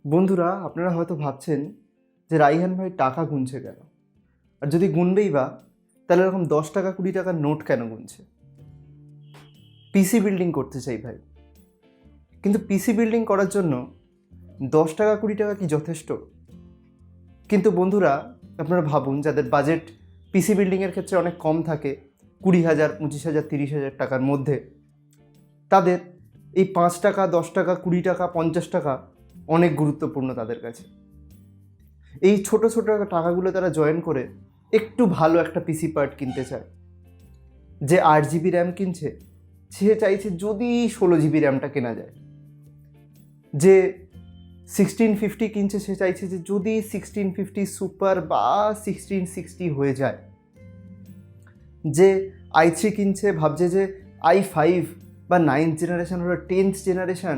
বন্ধুরা, আপনারা হয়তো ভাবছেন যে রাইহান ভাই টাকা গুনছে কেন, আর যদি গুনবেই বা তাহলে এরকম 10 টাকা 20 টাকার নোট কেন গুনছে। পিসি বিল্ডিং করতে চাই ভাই, কিন্তু পিসি বিল্ডিং করার জন্য 10 টাকা 20 টাকা কি যথেষ্ট? কিন্তু বন্ধুরা, আপনারা ভাবুন যাদের বাজেট পিসি বিল্ডিংয়ের ক্ষেত্রে অনেক কম থাকে, 20,000 25,000 30,000 টাকার মধ্যে, তাদের এই 5 টাকা 10 টাকা 20 টাকা 50 টাকা অনেক গুরুত্বপূর্ণ তাদের কাছে। এই ছোট ছোট টাকাগুলো তারা জয়েন করে একটু ভালো একটা পিসি পার্ট কিনতে চায়। যে 8 জিবি র্যাম কিনছে সে চাইছে যদি 16 জিবি র্যামটা কেনা যায়। যে 1650 কিনছে সে চাইছে যে যদি 1650 সুপার বা 1660 হয়ে যায়। যে i3 কিনছে ভাবছে যে i5 বা 9th জেনারেশন হলো 10th জেনারেশন,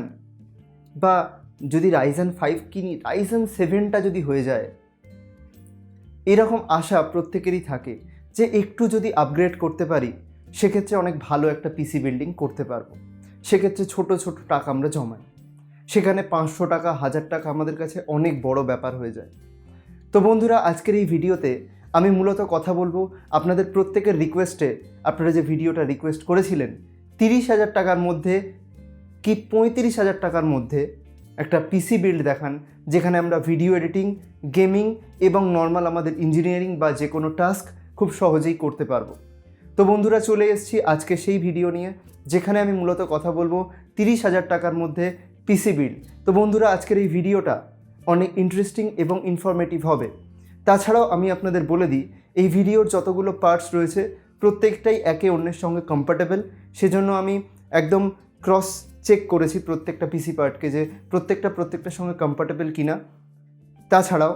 বা যদি রাইজেন 5 কিনি রাইজেন 7টা যদি হয়ে যায়। এরকম আশা প্রত্যেকেরই থাকে যে একটু যদি আপগ্রেড করতে পারি সেক্ষেত্রে অনেক ভালো একটা পিসি বিল্ডিং করতে পারবো। সেক্ষেত্রে ছোট ছোট টাকা আমরা জমাই, সেখানে 500 টাকা 1000 টাকা আমাদের কাছে অনেক বড় ব্যাপার হয়ে যায়। তো বন্ধুরা, আজকের এই ভিডিওতে আমি মূলত কথা বলবো আপনাদের প্রত্যেকের রিকোয়েস্টে। আপনারা যে ভিডিওটা রিকোয়েস্ট করেছিলেন 30,000 টাকার মধ্যে কি 35,000 টাকার মধ্যে একটা পিসি বিল্ড দেখান, যেখানে আমরা ভিডিও এডিটিং, গেমিং এবং নর্মাল আমাদের ইঞ্জিনিয়ারিং বা যে কোনো টাস্ক খুব সহজেই করতে পারবো। তো বন্ধুরা, চলে এসেছি আজকে সেই ভিডিও নিয়ে, যেখানে আমি মূলত কথা বলবো 30,000 টাকার মধ্যে পিসি বিল্ড। তো বন্ধুরা, আজকের এই ভিডিওটা অনেক ইন্টারেস্টিং এবং ইনফরমেটিভ হবে। তাছাড়াও আমি আপনাদের বলে দিই, এই ভিডিওর যতগুলো পার্টস রয়েছে প্রত্যেকটাই একে অন্যের সঙ্গে কম্প্যাটেবল। সেজন্য আমি একদম ক্রস চেক করেছি প্রত্যেকটা পিসি পার্টকে, যে প্রত্যেকটার সঙ্গে কম্প্যাটেবল কিনা। তাছাড়াও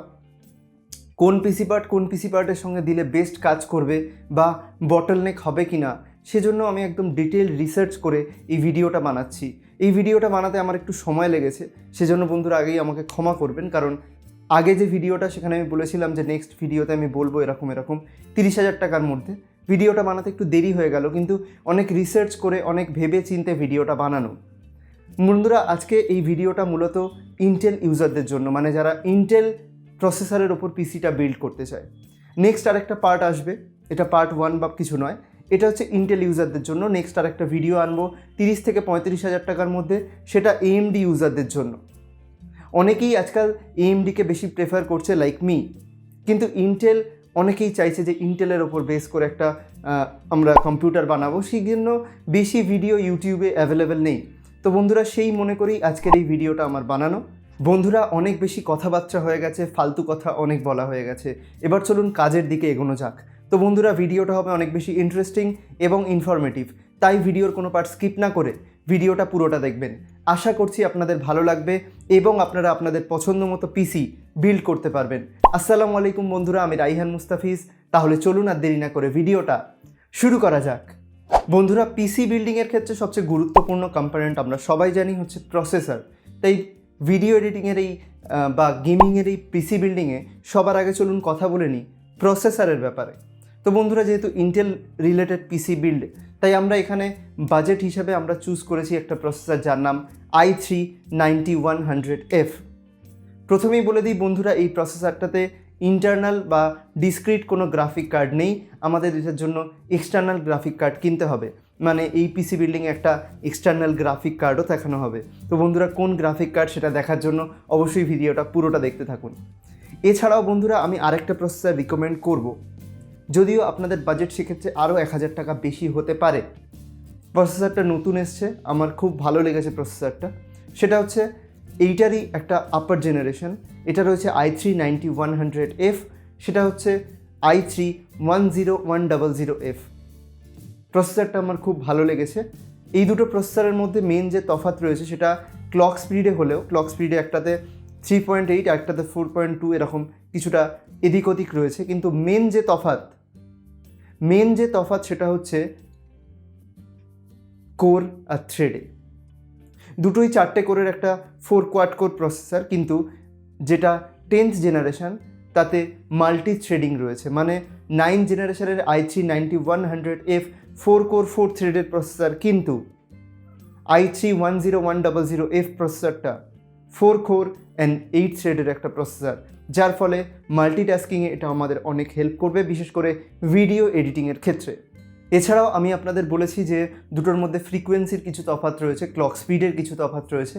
কোন পিসি পার্টের সঙ্গে দিলে বেস্ট কাজ করবে বা বটলনেক হবে কিনা, সেজন্য আমি একদম ডিটেল রিসার্চ করে এই ভিডিওটা বানাচ্ছি। এই ভিডিওটা বানাতে আমার একটু সময় লেগেছে, সেজন্য বন্ধুরা আগেই আমাকে ক্ষমা করবেন। কারণ আগে যে ভিডিওটা সেখানে আমি বলেছিলাম যে নেক্সট ভিডিওতে আমি বলবো এরকম 30,000 টাকার মধ্যে। ভিডিওটা বানাতে একটু দেরি হয়ে গেল, কিন্তু অনেক রিসার্চ করে অনেক ভেবে চিন্তে ভিডিওটা বানানো। বন্ধুরা, আজকে এই ভিডিওটা মূলত ইন্টেল ইউজারদের জন্য, মানে যারা ইন্টেল প্রসেসরের ওপর পিসিটা বিল্ড করতে চায়। নেক্সট আরেকটা পার্ট আসবে, এটা পার্ট 1 বা কিছু নয়, এটা হচ্ছে ইন্টেল ইউজারদের জন্য। নেক্সট আরেকটা ভিডিও আনবো 30 থেকে 35,000 টাকার মধ্যে, সেটা এএমডি ইউজারদের জন্য। অনেকেই আজকাল এএমডিকে বেশি প্রেফার করছে লাইক মি, কিন্তু ইন্টেল অনেকেই চাইছে যে ইন্টেলের ওপর বেস করে একটা আমরা কম্পিউটার বানাবো, সেই জন্য বেশি ভিডিও ইউটিউবে অ্যাভেলেবেল নেই। তো বন্ধুরা, সেই মনে করেই আজকের এই ভিডিওটা আমার বানানো। বন্ধুরা, অনেক বেশি কথাবার্তা হয়ে গেছে, ফালতু কথা অনেক বলা হয়ে গেছে, এবার চলুন কাজের দিকে এগোনো যাক। তো বন্ধুরা, ভিডিওটা হবে অনেক বেশি ইন্টারেস্টিং এবং ইনফরমেটিভ, তাই ভিডিওর কোনো পার্ট স্কিপ না করে ভিডিওটা পুরোটা দেখবেন। আশা করছি আপনাদের ভালো লাগবে এবং আপনারা আপনাদের পছন্দ মতো পিসি বিল্ড করতে পারবেন। আসসালামু আলাইকুম বন্ধুরা, আমি রাইহান মুস্তাফিজ। তাহলে চলুন আর দেরি না করে ভিডিওটা শুরু করা যাক। বন্ধুরা, পিসি বিল্ডিংয়ের ক্ষেত্রে সবচেয়ে গুরুত্বপূর্ণ কম্পোনেন্ট আমরা সবাই জানি হচ্ছে প্রসেসর। তাই ভিডিও এডিটিংয়ের এই বা গেমিংয়ের এই পিসি বিল্ডিংয়ে সবার আগে চলুন কথা বলে নিই প্রসেসরের ব্যাপারে। তো বন্ধুরা, যেহেতু ইন্টেল রিলেটেড পিসি বিল্ড, তাই আমরা এখানে বাজেট হিসাবে আমরা চুজ করেছি একটা প্রসেসর যার নাম i3 9100F। প্রথমেই বলে দিই বন্ধুরা, এই প্রসেসরটাতে ইন্টারনাল বা ডিসক্রিট কোনো গ্রাফিক কার্ড নেই। আমাদের এটার জন্য এক্সটার্নাল গ্রাফিক কার্ড কিনতে হবে, মানে এই পিসি বিল্ডিংয়ে একটা এক্সটার্নাল গ্রাফিক কার্ডও দেখানো হবে। তো বন্ধুরা, কোন গ্রাফিক কার্ড সেটা দেখার জন্য অবশ্যই ভিডিওটা পুরোটা দেখতে থাকুন। এছাড়াও বন্ধুরা, আমি আরেকটা প্রসেসর রিকমেন্ড করব, যদিও আপনাদের বাজেট সেক্ষেত্রে আরও 1,000 টাকা বেশি হতে পারে। প্রসেসরটা নতুন এসছে, আমার খুব ভালো লেগেছে প্রসেসরটা। সেটা হচ্ছে এইটারই একটা আপার জেনারেশন, এটা রয়েছে i3 9100F, সেটা হচ্ছে i3 10100F। প্রসেসরটা আমার খুব ভালো লেগেছে। এই দুটো প্রসেসরের মধ্যে মেন যে তফাৎ রয়েছে সেটা ক্লক স্পিডে হলেও, ক্লক স্পিডে একটাতে 3.8 আর একটাতে 4.2 এরকম কিছুটা এদিক ওদিক রয়েছে, কিন্তু মেন যে তফাৎ সেটা হচ্ছে কোর আর থ্রেডে। দুটোই 4টে কোরের একটা 4 কোয়াড কোর প্রসেসর, কিন্তু যেটা 10th জেনারেশন তাতে মাল্টি থ্রেডিং রয়েছে। মানে 9 জেনারেশনের i3 9100F 4 কোর 4 থ্রেডের প্রসেসর, কিন্তু i3 10100F প্রসেসরটা 4 কোর অ্যান্ড 8 থ্রেডের একটা প্রসেসর, যার ফলে মাল্টিটাস্কিংয়ে এটা আমাদের অনেক হেল্প করবে, বিশেষ করে ভিডিও এডিটিংয়ের ক্ষেত্রে। এছাড়াও আমি আপনাদের বলেছি যে দুটোর মধ্যে ফ্রিকোয়েন্সির কিছু তফাৎ রয়েছে, ক্লক স্পিডের কিছু তফাৎ রয়েছে।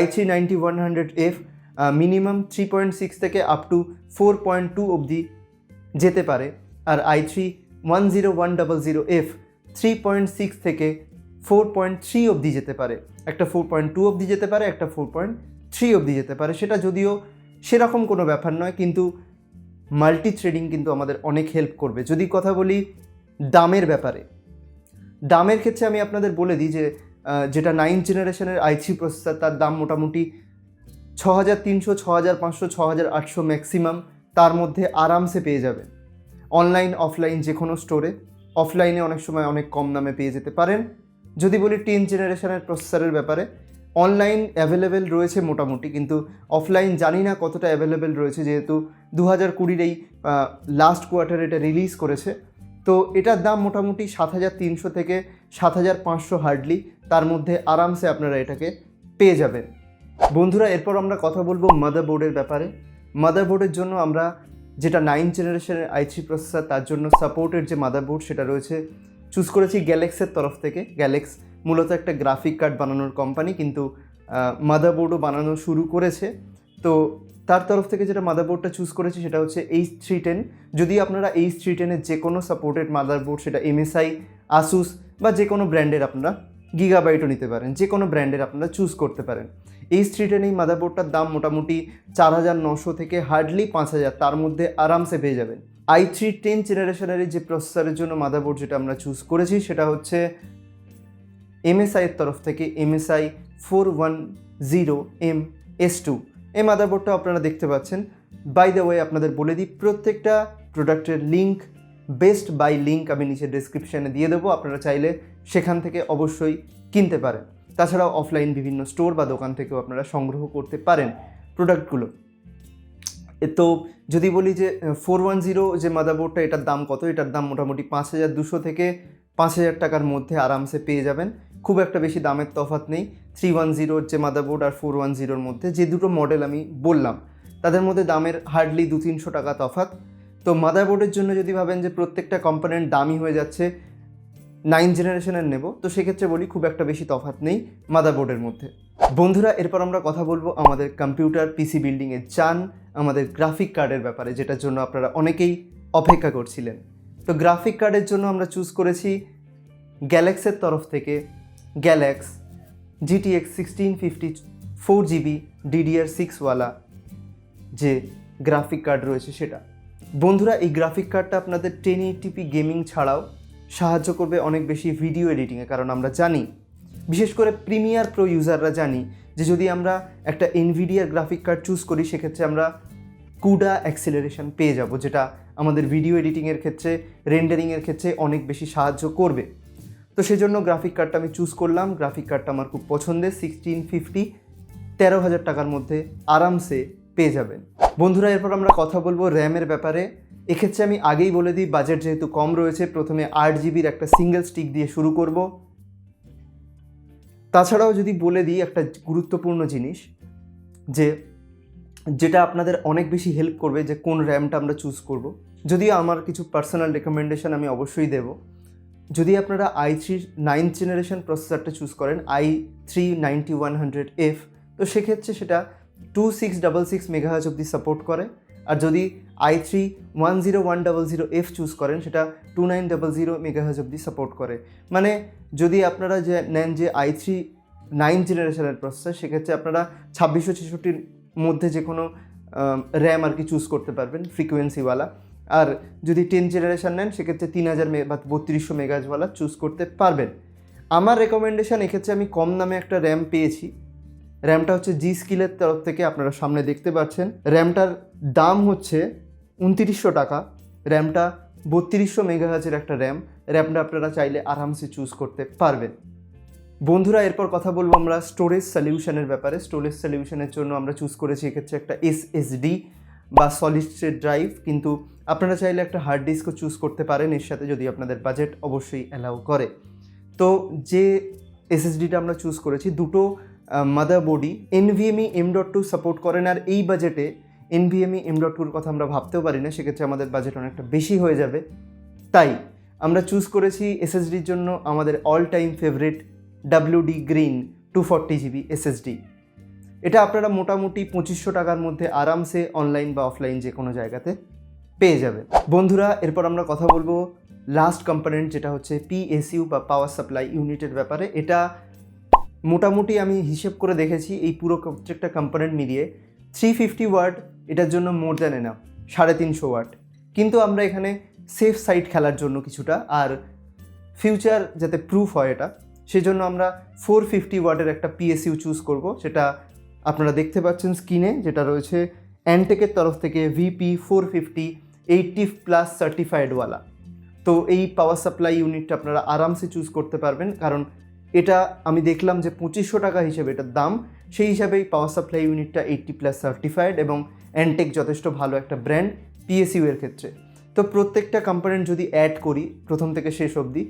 i3 9100F মিনিমাম 3.6 থেকে আপ টু 4.2 অবধি যেতে পারে, আর i3 10100F 3.6 থেকে 4.3 অবধি যেতে পারে। একটা 4.2 অবধি যেতে পারে, একটা 4.3 অবধি যেতে পারে। সেটা যদিও সেরকম কোনো ব্যাপার নয়, কিন্তু মাল্টি থ্রেডিং কিন্তু আমাদের অনেক হেল্প করবে। যদি কথা বলি দামের ব্যাপারে, দামের ক্ষেত্রে আমি আপনাদের বলে দিই যে যেটা 9th জেনারেশনের i3 প্রসেসর, তার দাম মোটামুটি 6300, 6500, 6800 ম্যাক্সিমাম, তার মধ্যে আরামসে পেয়ে যাবেন অনলাইন অফলাইন যে কোনো স্টোরে। অফলাইনে অনেক সময় অনেক কম দামে পেয়ে যেতে পারেন। যদি বলি 10th জেনারেশনের প্রসেসরের ব্যাপারে, অনলাইন অ্যাভেলেবেল রয়েছে মোটামুটি, কিন্তু অফলাইন জানি না কতটা অ্যাভেলেবেল রয়েছে, যেহেতু 2020 এই লাস্ট কোয়ার্টারে এটা রিলিজ করেছে। তো এটার দাম মোটামুটি 7300 থেকে 7500 হার্ডলি, তার মধ্যে আরামসে আপনারা এটাকে পেয়ে যাবেন। বন্ধুরা, এরপর আমরা কথা বলবো মাদারবোর্ডের ব্যাপারে। মাদারবোর্ডের জন্য আমরা যেটা 9th জেনারেশনের i3 প্রসেসর, তার জন্য সাপোর্টেড যে মাদারবোর্ড সেটা রয়েছে, চুজ করেছি গ্যালেক্সের তরফ থেকে। গ্যালেক্স মূলত একটা গ্রাফিক কার্ড বানানোর কোম্পানি, কিন্তু মাদারবোর্ডও বানানো শুরু করেছে। তো তার তরফ থেকে যেটা মাদারবোর্ডটা চুজ করেছি সেটা হচ্ছে H310। যদি আপনারা H310-এর যে কোনো সাপোর্টেড মাদারবোর্ড, সেটা MSI, আসুস বা যে কোনো ব্র্যান্ডের, আপনারা গিগাবাইটও নিতে পারেন, যে কোনো ব্র্যান্ডের আপনারা চুজ করতে পারেন। H310 এই মাদারবোর্ডটার দাম মোটামুটি 4900 থেকে হার্ডলি 5000, তার মধ্যে আরামসে পেয়ে যাবেন। i3 10th জেনারেশনের যে প্রসেসরের জন্য মাদারবোর্ড যেটা আমরা চুজ করেছি সেটা হচ্ছে MSI এর তরফ থেকে MSI 410MS2। এই মাদারবোর্ডটা আপনারা দেখতে পাচ্ছেন। বাই দ্য ওয়ে, আপনাদের বলে দিই, প্রত্যেকটা প্রোডাক্টের লিঙ্ক, বেস্ট বাই লিঙ্ক আমি নিচে ডেসক্রিপশানে দিয়ে দেবো। আপনারা চাইলে সেখান থেকে অবশ্যই কিনতে পারেন। তাছাড়াও অফলাইন বিভিন্ন স্টোর বা দোকান থেকেও আপনারা সংগ্রহ করতে পারেন প্রোডাক্টগুলো। তো যদি বলি যে 410 যে মাদারবোর্ডটা, এটার দাম কত? এটার দাম মোটামুটি 5200 থেকে 5000 টাকার মধ্যে আরামসে পেয়ে যাবেন। খুব একটা বেশি দামের তফাৎ নেই 310 যে মাদারবোর্ড আর 410-র মধ্যে। যে দুটো মডেল আমি বললাম তাদের মধ্যে দামের হার্ডলি 200-300 টাকা তফাৎ। তো মাদারবোর্ডের জন্য যদি ভাবেন যে প্রত্যেকটা কম্পোনেন্ট দামি হয়ে যাচ্ছে, 9th জেনারেশনের নেব, তো সেক্ষেত্রে বলি খুব একটা বেশি তফাৎ নেই মাদারবোর্ডের মধ্যে। বন্ধুরা, এরপর আমরা কথা বলবো আমাদের কম্পিউটার পিসি বিল্ডিংয়ে চান আমাদের গ্রাফিক কার্ডের ব্যাপারে, যেটার জন্য আপনারা অনেকেই অপেক্ষা করছিলেন। তো গ্রাফিক কার্ডের জন্য আমরা চুজ করেছি গ্যালাক্সের তরফ থেকে গ্যালাক্স GTX 1650 4GB DDR6 ওয়ালা যে গ্রাফিক কার্ড রয়েছে সেটা। বন্ধুরা, এই গ্রাফিক কার্ডটা আপনাদের 1080p গেমিং ছাড়াও সাহায্য করবে অনেক বেশি ভিডিও এডিটিংয়ে। কারণ আমরা জানি, বিশেষ করে প্রিমিয়ার প্রো ইউজাররা জানি, যে যদি আমরা একটা Nvidia গ্রাফিক কার্ড চুজ করি সেক্ষেত্রে আমরা কুডা অ্যাক্সেলারেশন পেয়ে যাব, যেটা আমাদের ভিডিও এডিটিংয়ের ক্ষেত্রে, রেন্ডারিংয়ের ক্ষেত্রে অনেক বেশি সাহায্য করবে। তো সেজন্য গ্রাফিক কার্ডটা আমি চুজ করলাম। গ্রাফিক কার্ডটা আমার খুব পছন্দের, 1650, 13,000 টাকার মধ্যে আরামসে পেয়ে যাবেন। বন্ধুরা, এরপর আমরা কথা বলবো র্যামের ব্যাপারে। এক্ষেত্রে আমি আগেই বলে দিই, বাজেট যেহেতু কম রয়েছে, প্রথমে 8GBর একটা সিঙ্গেল স্টিক দিয়ে শুরু করব। তাছাড়াও যদি বলে দিই একটা গুরুত্বপূর্ণ জিনিস, যেটা আপনাদের অনেক বেশি হেল্প করবে, যে কোন র্যামটা আমরা চুজ করব। যদিও আমার কিছু পার্সোনাল রেকমেন্ডেশন আমি অবশ্যই দেব। যদি আপনারা i3 9th জেনারেশন প্রসেসরটা চুজ করেন, i3 9100F, তো সেক্ষেত্রে সেটা 2666 মেগাহার্জ অবধি সাপোর্ট করে। আর যদি i3 10100F চুজ করেন, সেটা 2900 মেগাহার্জ অবধি সাপোর্ট করে। মানে যদি আপনারা যে নেন যে i3 9th জেনারেশনের প্রসেসর, সেক্ষেত্রে আপনারা 2666-র মধ্যে যে কোনো র্যাম আর কি চুজ করতে পারবেন ফ্রিকোয়েন্সিওয়ালা। আর যদি 10th জেনারেশন নেন, সেক্ষেত্রে 3000 বা 3200 মেগাহার্জওয়ালা চুজ করতে পারবেন। আমার রেকমেন্ডেশন, এক্ষেত্রে আমি কম দামে একটা র্যাম পেয়েছি। র্যামটা হচ্ছে জি স্কিলের তরফ থেকে, আপনারা সামনে দেখতে পাচ্ছেন। র্যামটার দাম হচ্ছে 2900 টাকা। র্যামটা 3200 মেগাহার্জের একটা র্যামটা আপনারা চাইলে আরামসে চুজ করতে পারবেন। বন্ধুরা, এরপর কথা বলবো আমরা স্টোরেজ সলিউশনের ব্যাপারে। স্টোরেজ সলিউশনের জন্য আমরা চুজ করেছি এক্ষেত্রে একটা SSD বা সলিড স্টেট ড্রাইভ, কিন্তু আপনারা চাইলে একটা হার্ড ডিস্কও চুজ করতে পারেন এর সাথে, যদি আপনাদের বাজেট অবশ্যই অ্যালাউ করে। তো যে SSDটা আমরা চুজ করেছি, দুটো মাদারবোর্ডই NVMe M.2 সাপোর্ট করেন, আর এই বাজেটে NVMe M.2-র কথা আমরা ভাবতেও পারি না, সেক্ষেত্রে আমাদের বাজেট অনেকটা বেশি হয়ে যাবে। তাই আমরা চুজ করেছি SSDর জন্য আমাদের all time favourite WD green 240GB SSD। এটা আপনারা মোটামুটি 2500 টাকার মধ্যে আরামসে অনলাইন বা অফলাইন যে কোনো জায়গাতে পেয়ে যাবে। বন্ধুরা, এরপর আমরা কথা বলবো লাস্ট কম্পোনেন্ট, যেটা হচ্ছে PSU বা পাওয়ার সাপ্লাই ইউনিটের ব্যাপারে। এটা মোটামুটি আমি হিসেব করে দেখেছি, এই পুরো প্রত্যেকটা কম্পোনেন্ট মিলিয়ে 350 ওয়াট এটার জন্য মোর দ্যান এনাফ, 350 ওয়াট। কিন্তু আমরা এখানে সেফ সাইড খেলার জন্য কিছুটা, আর ফিউচার যাতে প্রুফ হয় এটা, সেজন্য আমরা 450 ওয়াটের একটা PSU চুজ করব। সেটা আপনারা দেখতে পাচ্ছেন স্ক্রিনে, যেটা রয়েছে অ্যান্টেকের তরফ থেকে VP450 80+ সার্টিফাইডওয়ালা। তো এই পাওয়ার সাপ্লাই ইউনিটটা আপনারা আরামসে চুজ করতে পারবেন, কারণ এটা আমি দেখলাম যে 2500 টাকা হিসেবে এটার দাম, সেই হিসাবে এই পাওয়ার সাপ্লাই ইউনিটটা 80+ সার্টিফাইড এবং অ্যান্টেক যথেষ্ট ভালো একটা ব্র্যান্ড PSU এর ক্ষেত্রে। তো প্রত্যেকটা কম্পোনেন্ট যদি অ্যাড করি প্রথম থেকে শেষ অবধি,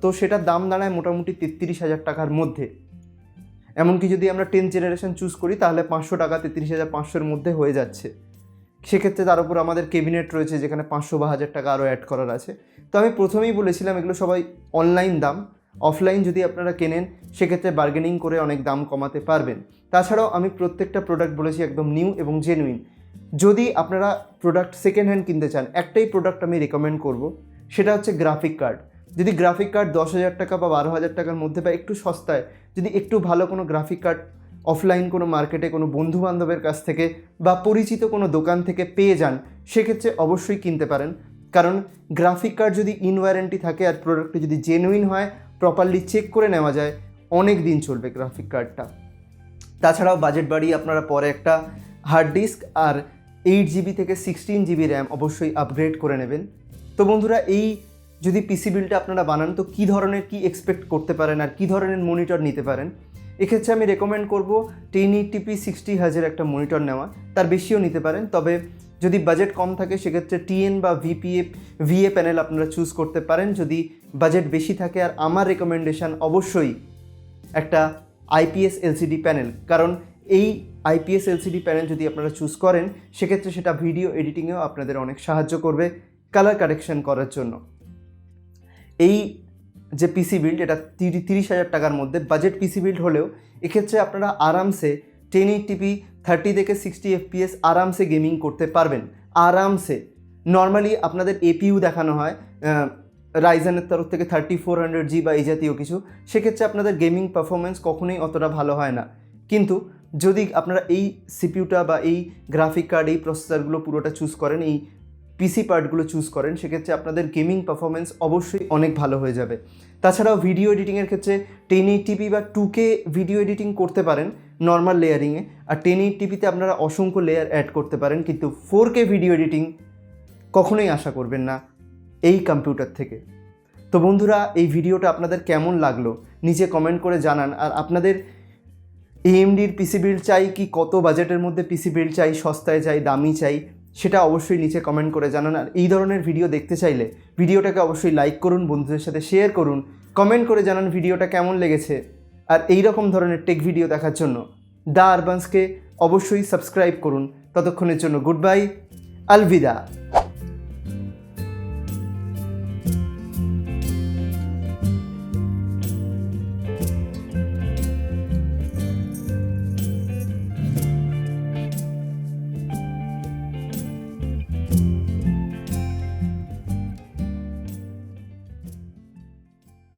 তো সেটার দাম দাঁড়ায় মোটামুটি 33,000 টাকার মধ্যে। এমনকি যদি আমরা 10th জেনারেশন চুজ করি তাহলে 500 টাকা 33,500-এর মধ্যে হয়ে যাচ্ছে। সেক্ষেত্রে তার উপর আমাদের ক্যাবিনেট রয়েছে, যেখানে 500 বা 1000 টাকা আরও অ্যাড করার আছে। তো আমি প্রথমেই বলেছিলাম এগুলো সবাই অনলাইন দাম, অফলাইন যদি আপনারা কেনেন সেক্ষেত্রে বার্গেনিং করে অনেক দাম কমাতে পারবেন। তাছাড়াও আমি প্রত্যেকটা প্রোডাক্ট বলেছি একদম নিউ এবং জেনুইন। যদি আপনারা প্রোডাক্ট সেকেন্ড হ্যান্ড কিনতে চান, একটাই প্রোডাক্ট আমি রেকমেন্ড করব, সেটা হচ্ছে গ্রাফিক কার্ড। যদি গ্রাফিক কার্ড 10,000 টাকা বা 12,000 টাকার মধ্যে বা একটু সস্তায় যদি একটু ভালো কোনো গ্রাফিক কার্ড অফলাইন কোনো মার্কেটে কোনো বন্ধুবান্ধবের কাছ থেকে বা পরিচিত কোনো দোকান থেকে পেয়ে যান, সেক্ষেত্রে অবশ্যই কিনতে পারেন। কারণ গ্রাফিক কার্ড যদি ইন ওয়ারেন্টি থাকে আর প্রোডাক্টটি যদি জেনুইন হয়, প্রপারলি চেক করে নেওয়া যায়, অনেক দিন চলবে গ্রাফিক কার্ডটা। তাছাড়াও বাজেট বাড়িয়ে আপনারা পরে একটা হার্ড ডিস্ক আর 8GB থেকে 16GB র্যাম অবশ্যই আপগ্রেড করে নেবেন। তো বন্ধুরা, এই যদি পিসি বিলটা আপনারা বানান তো কী ধরনের কি এক্সপেক্ট করতে পারেন আর কী ধরনের মনিটর নিতে পারেন, এক্ষেত্রে আমি রেকমেন্ড করব 1080p 60Hz একটা মনিটর নেওয়া। তার বেশিও নিতে পারেন, তবে যদি বাজেট কম থাকে সেক্ষেত্রে TN বা VA প্যানেল আপনারা চুজ করতে পারেন যদি বাজেট বেশি থাকে। আর আমার রেকমেন্ডেশান অবশ্যই একটা IPS LCD প্যানেল, কারণ এই IPS LCD প্যানেল যদি আপনারা চুজ করেন সেক্ষেত্রে সেটা ভিডিও এডিটিংয়েও আপনাদের অনেক সাহায্য করবে কালার কারেকশন করার জন্য। এই যে পিসি বিল্ড, এটা 30,000 টাকার মধ্যে বাজেট পিসি বিল্ড হলেও এক্ষেত্রে আপনারা আরামসে 1080p 30 থেকে 60 FPS আরামসে গেমিং করতে পারবেন আরামসে। নর্মালি আপনাদের APU দেখানো হয় রাইজেনের তরফ থেকে 3400G বা এই জাতীয় কিছু, সেক্ষেত্রে আপনাদের গেমিং পারফরমেন্স কখনোই অতটা ভালো হয় না। কিন্তু যদি আপনারা এই সিপিউটা বা এই গ্রাফিক কার্ড, এই প্রসেসরগুলো পুরোটা চুজ করেন, এই পিসি পার্টগুলো চুজ করেন, সেক্ষেত্রে আপনাদের গেমিং পারফরমেন্স অবশ্যই অনেক ভালো হয়ে যাবে। তাছাড়াও ভিডিও এডিটিংয়ের ক্ষেত্রে 1080p বা 2K ভিডিও এডিটিং করতে পারেন নর্মাল লেয়ারিংয়ে, আর 1080pতে আপনারা অসংখ্য লেয়ার অ্যাড করতে পারেন, কিন্তু 4K ভিডিও এডিটিং কখনোই আশা করবেন না এই কম্পিউটার থেকে। তো বন্ধুরা, এই ভিডিওটা আপনাদের কেমন লাগলো নিচে কমেন্ট করে জানান। আর আপনাদের AMDর পিসি বিল্ড চাই কি কত বাজেটের মধ্যে পিসি বিল্ড চাই, সস্তায় চাই, দামি চাই, সেটা অবশ্যই নিচে কমেন্ট করে জানান। আর এই ধরনের ভিডিও দেখতে চাইলে ভিডিওটাকে অবশ্যই লাইক করুন, বন্ধুদের সাথে শেয়ার করুন, কমেন্ট করে জানান ভিডিওটা কেমন লেগেছে। আর এই রকম ধরনের টেক ভিডিও দেখার জন্য দ্য আরবান্সকে অবশ্যই সাবস্ক্রাইব করুন। ততক্ষণের জন্য গুড বাই, আলবিদা।